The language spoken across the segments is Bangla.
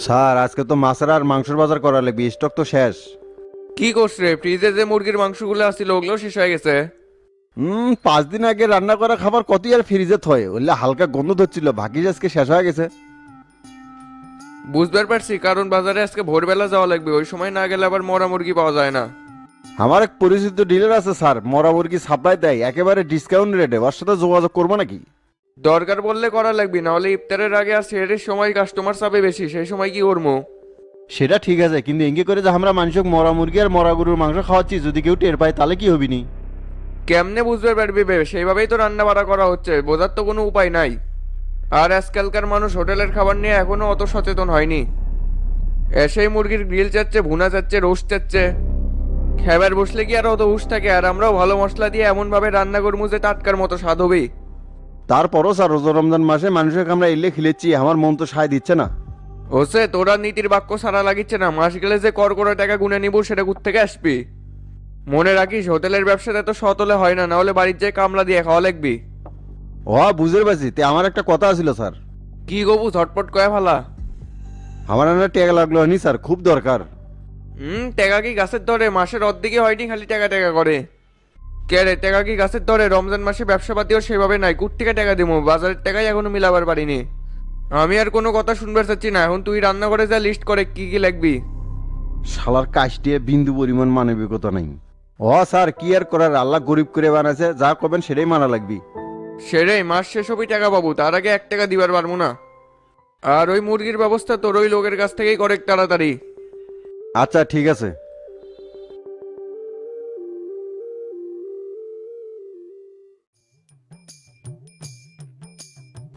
স্যার আজকে তো মাছের আর মাংসের বাজার করা লাগবে, স্টক তো শেষ। কি করছ রে? ফ্রিজে যে মুরগির মাংসগুলো আসছিল ওগুলো শেষ হয়ে গেছে। 5 দিন আগে রান্না করা খাবার কতই আর ফ্রিজে থয়, ওইলে হালকা গন্ধ ধরছিল, ভাগ্যিস আজকে শেষ হয়ে গেছে। বুঝতে পারছি, কারণ বাজারে আজকে ভোরবেলা যাওয়া লাগবে, ওই সময় না গেলে আবার মরা মুরগি পাওয়া যায় না। আমার এক পরিচিত ডিলার আছে স্যার, মরা মুরগি সাপ্লাই দেয় একেবারে ডিসকাউন্ট রেটে, ওর সাথে যোগাযোগ করবো নাকি? দরকার বললে করা লাগবে, না হলে ইফতারের আগে আর সেহের সময় কাস্টমার চাপে বেশি, সেই সময় কি করবো? সেটা ঠিক আছে, কিন্তু এঙ্গে করে যে আমরা মানুষক মরা মুরগি আর মরা গরুর মাংস খাওয়াচ্ছি, যদি কেউ টের পায় তাহলে কি হবি নি? কেমনে বুঝতে পারবি বে? সেইভাবেই তো রান্না বাড়া করা হচ্ছে, বোঝার তো কোনো উপায় নাই। আর আজকালকার মানুষ হোটেলের খাবার নিয়ে এখনো অত সচেতন হয়নি। এসেই মুরগির গ্রিল চাচ্ছে, ভুনা চাচ্ছে, রোস্ট চাচ্ছে। খাবার বসলে কি আর অত হুঁশ থাকে? আর আমরাও ভালো মশলা দিয়ে এমন ভাবে রান্না করবো যে টাটকার মতো স্বাদ হবেই। তারপরও স্যার রোজা রমজান মাসে মানুষকে আমরা এলে খিলেচ্ছি, আমার মন তো সায় দিচ্ছে না। হোসে তোরা নীতির বাক্য সারা লাগিচ্ছে না, মাস গেলে যে কর করে টাকা গুনে নিব সেটা থেকে আসবি। মনে রাখিস, হোটেলের ব্যবসাটা তো সতলে হয় না, না হলে বাড়ির যায় কামলা দিয়ে খাওয়া লাগবি। বুঝতে পারছি, তে আমার একটা কথা ছিল স্যার। কি গবু ঝটপট কয়ে ফেলা। আমার না টেকা লাগলো নি স্যার, খুব দরকার। টাকা কি গাছের ধরে? মাসের অর্ধেকই হয়নি, খালি টাকা টাকা করে। কে রে, টাকা কি গাছের ধরে? রমজান মাসে ব্যবসা পাতিও সেভাবে নাই, কুট থেকে টাকা দিব? বাজারের টাকাই এখনো মিলাবার পারিনি। আমি আর কোনো কথা শুনবার চাচ্ছি না, এখন তুই রান্না করে যা লিস্ট করে কি কি লাগবি। শালার কাজটিয়ে বিন্দু পরিমাণ মানবিকতা নাই। স্যার কি আর করার, আল্লাহ গরিব করে বানাইছে, যা করবেন সেটাই মানা লাগবি। সেরে মাস শেষ হবি টাকা পাবো, তার আগে 1 টাকা দিবার পারবো না। আর ওই মুরগির ব্যবস্থা তোর ওই লোকের কাছ থেকেই করে তাড়াতাড়ি। আচ্ছা ঠিক আছে।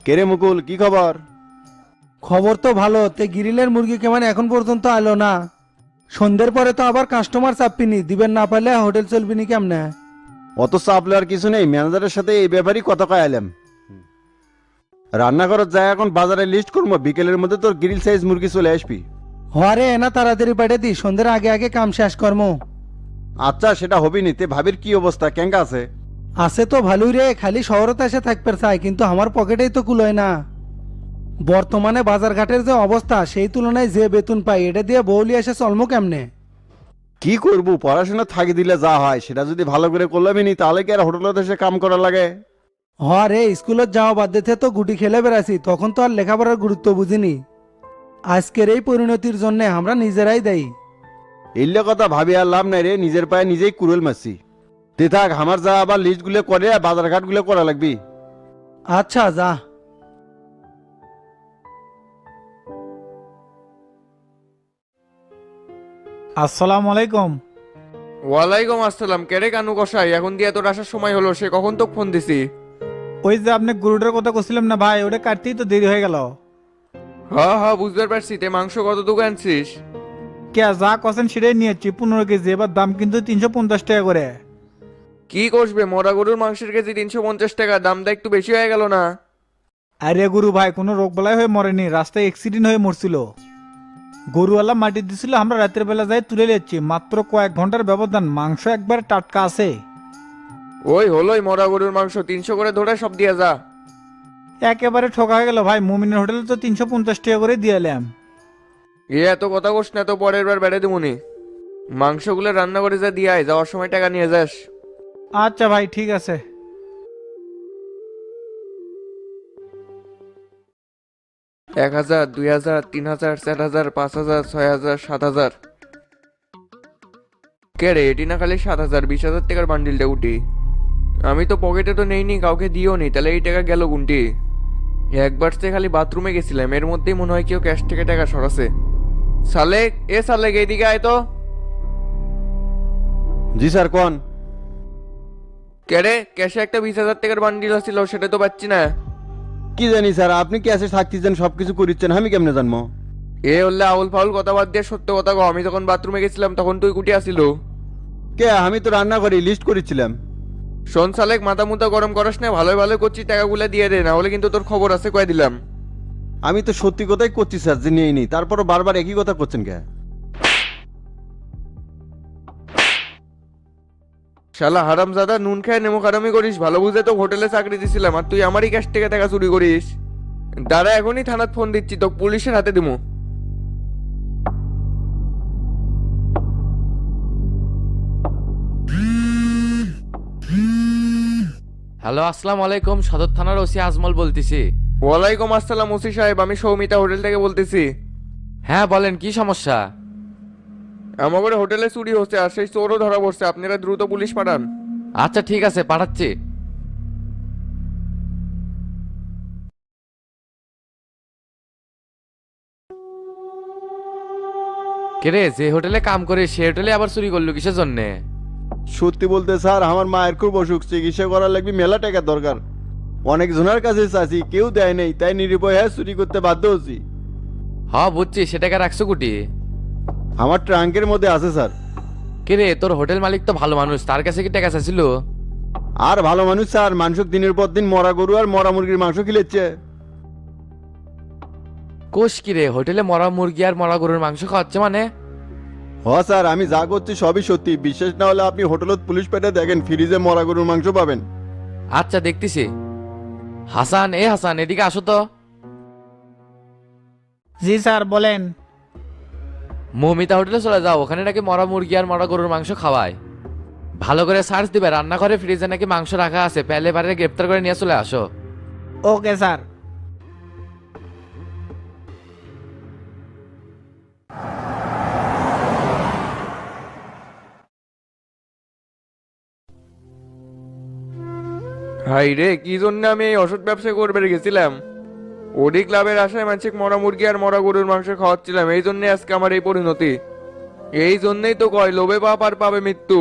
কেরে মুকুল, কি খবর? খবর তো ভালো। তে গ্রিলের মুরগি কেমন এখন পর্যন্ত আলো না? সন্ধ্যের পরে তো আবার কাস্টমার চাপিনি, দিবেন না পারলে হোটেল চলবিনি কেমনে? অত চাপ লওয়ার কিছু নেই, ম্যানেজারের সাথে এই ব্যাপারই কথা কয়ে এলাম। রান্নাঘরত যায় এখন বাজারে লিস্ট করবো, বিকেলের মধ্যে তোর গ্রিল সাইজ মুরগি চলে আসবি। হরে এনা তাড়াতাড়ি পাঠিয়ে দি, সন্ধ্যের আগে আগে কাম শেষ কর্ম। আচ্ছা সেটা হবি নি, তে ভাবির কি অবস্থা, কেঙ্কা আছে? আছে তো ভালোই রে, খালি শহরতে এসে থাকতে চাই, কিন্তু আমার পকেটেই তো কুলোয় না। বর্তমানে বাজার ঘাটের যে অবস্থা, সেই তুলনায় যে বেতন পাই, এটা দিয়ে বউলি এসে চলমো কেমনে? কি করবো, পড়াশোনা থাকি দিলে যা হয়, সেটা যদি ভালো করে করলামই নি, তাহলে কি আর হোটেলত এসে কাম করা লাগে? হরে স্কুলত যাওয়া বাদ দিতে তো গুটি খেলে বেড়াছি, তখন তো আর লেখাপড়ার গুরুত্ব বুঝিনি। আজকের এই পরিণতির জন্য আমরা নিজেরাই দায়ী। এলে কথা ভাবি আর লাভ নাই রে, নিজের পায়ে নিজেই কুড়েল মারছি। তে থাক, আমার যা আবার লিস্ট গুলো করে আর বাজার ঘাট গুলো করা লাগবি। আচ্ছা যা। আসসালামু আলাইকুম। ওয়ালাইকুম আসসালাম। কেরে কানু কষাই, এখন দিয়ে তোর আসার সময় হলো, সে কখন তো ফোন দিছি। ওই যে আপনি গরুটার কথা করছিলাম না ভাই, ওটা কাটতেই তো দেরি হয়ে গেল। হ্যাঁ হ্যাঁ বুঝতে পারছি। তে মাংস কত দোকান আনছিস? কে যা কছেন সেটাই নিয়েছি, 15 কেজি, এবার দাম কিন্তু 350 টাকা করে। কি করবে, মরা গরুর মাংসের কেজি 350 টাকা, দামটা একটু বেশি হয়ে গেল না? আরে গরু ভাই কোনো রোগ বালাই হয়ে মরেনি, রাস্তায় অ্যাক্সিডেন্ট হয়ে মরছিল। গরুওয়ালা মাটি দিছিল, আমরা রাতের বেলা যাই তুলে নিচ্ছি, মাত্র কয়েক ঘন্টার ব্যবধান, মাংস একবার টাটকা আছে। ওই হলোই, মরা গরুর মাংস 300 করে ধরে সব দিয়ে যা। একেবারে ঠকা গেল ভাই, মুমিনের হোটেলে তো 350 টাকা করে দিয়ে এলাম। এত কথা কোস না তো, পরের বার বেড়ে দেবনি। মাংসগুলো রান্না করে যা দিয়ে আয়, যাওয়ার সময় টাকা নিয়ে যাস। আচ্ছা ভাই ঠিক আছে। 1000, 2000, 3000, 4000, 5000, 6000, 7000। কে রে, এটি না খালি 7000, 20,000 টাকার বান্ডিলটা উঠি। আমি তো পকেটে তো নেইনি, কাউকে দিও নি, তাহলে এই টাকা গেল গুনটি। একবার সে খালি বাথরুমে গেছিলাম, এর মধ্যেই মনে হয় কেউ ক্যাশ থেকে টাকা সরাছে। সালেক, এ সালেক, এইদিকে আয় তো। জি স্যার কোন? কে রে, ক্যাশে একটা 20,000 টাকার বান্ডিল ছিল, সেটা তো পাচ্ছি না। কি জানি স্যার, আপনি কি আসে থাকতেছেন, সবকিছু করিচ্ছেন, আমি কেমনে জানবো? এ হলে আউল ফাউল কথা বাদ দিয়ে সত্য কথা কও, আমি যখন বাথরুমে গেছিলাম তখন তুই কুটি আসিল। কে, আমি তো রান্না করি, লিস্ট করেছিলাম। শোন সালেক, মাথা মুথা গরম করাস না, ভালোই ভালো করছি, টাকাগুলো দিয়ে দে, না হলে কিন্তু তোর খবর আছে কয়ে দিলাম। আমি তো সত্যি কথাই করছি স্যার, যে নিয়ে নি, তারপরও বারবার একই কথা করছেন কে? শালা হারামজাদা, নুন খায় নেমো খারামি করিস, ভালো বুঝে তো হোটেলে চাকরি দিছিলাম, আর তুই আমারই ক্যাশ থেকে টাকা চুরি করিস। দাঁড়া, এখনই থানাত ফোন দিচ্ছি, তো পুলিশের হাতে দিমু। হ্যালো, আসসালামু আলাইকুম। সদর থানার ওসি আজমল বলতেছি। ওয়ালাইকুম আসসালাম ওসি সাহেব, আমি সৌমিতা হোটেল থেকে বলতেছি। হ্যাঁ বলেন, কি সমস্যা? আমাদের হোটেলে চুরি হচ্ছে আর সেই চোরও ধরা পড়ছে, আপনারা দ্রুত পুলিশ পাঠান। আচ্ছা ঠিক আছে, পাঠাচ্ছি। কেরে, যে হোটেলে কাম করে সে হোটেলে আবার চুরি করলো কিসের জন্যে? সত্যি বলতে স্যার, আমার মায়ের খুব অসুখ, চিকিৎসা করার লাগবে মেলা টাকা দরকার। অনেক জনের কাছে চাচ্ছি, কেউ দেয় নেই, তাই নিরুপায় হয়ে চুরি করতে বাধ্য হচ্ছি। হ্যাঁ বুঝছি, সেটাকে রাখছো কুটি? আমার ট্রাঙ্কের মধ্যে আছে স্যার। কেরে, তোর হোটেল মালিক তো ভালো মানুষ, তার কাছে কি টাকা চাইছিল? আর ভালো মানুষ স্যার, মানুষক দিনের পর দিন মরা গরু আর মরা মুরগির মাংস খিলেচ্ছে। কোষ কিরে, হোটেলে মরা মুরগি আর মরা গরুর মাংস খাওয়াচ্ছে মানে? হ স্যার, আমি যা করছি সবই সত্যি। বিশ্বাস না হলে আপনি হোটেলত পুলিশ পেটে দেখেন, ফ্রিজে মরা গরুর মাংস পাবেন। আচ্ছা দেখতেছি। হাসান, হাসান এদিকে আসো তো। জি স্যার বলেন। মৌমিতা হোটেলে চলে যাও, ওখানে নাকি মরা মুরগি আর মরা গরুর মাংস খাওয়ায়। ভালো করে সার্চ দিবে, রান্নাঘরে ফ্রিজে নাকি মাংস রাখা আছে, পেলে পারে গ্রেপ্তার করে নিয়ে চলে আসো। Okay sir. হাই রে, কি জন্য আমি এই ওষুধ ব্যবসা করবে গেছিলাম? ওডি ক্লাবের আশায় মানসিক মরা মুরগি আর মরা গরুর মাংস খাওয়াচ্ছিলাম, এই জন্যই আজকে আমার এই পরিণতি। এই জন্যই তো কয় লোভে পাপ আর পাবে মৃত্যু।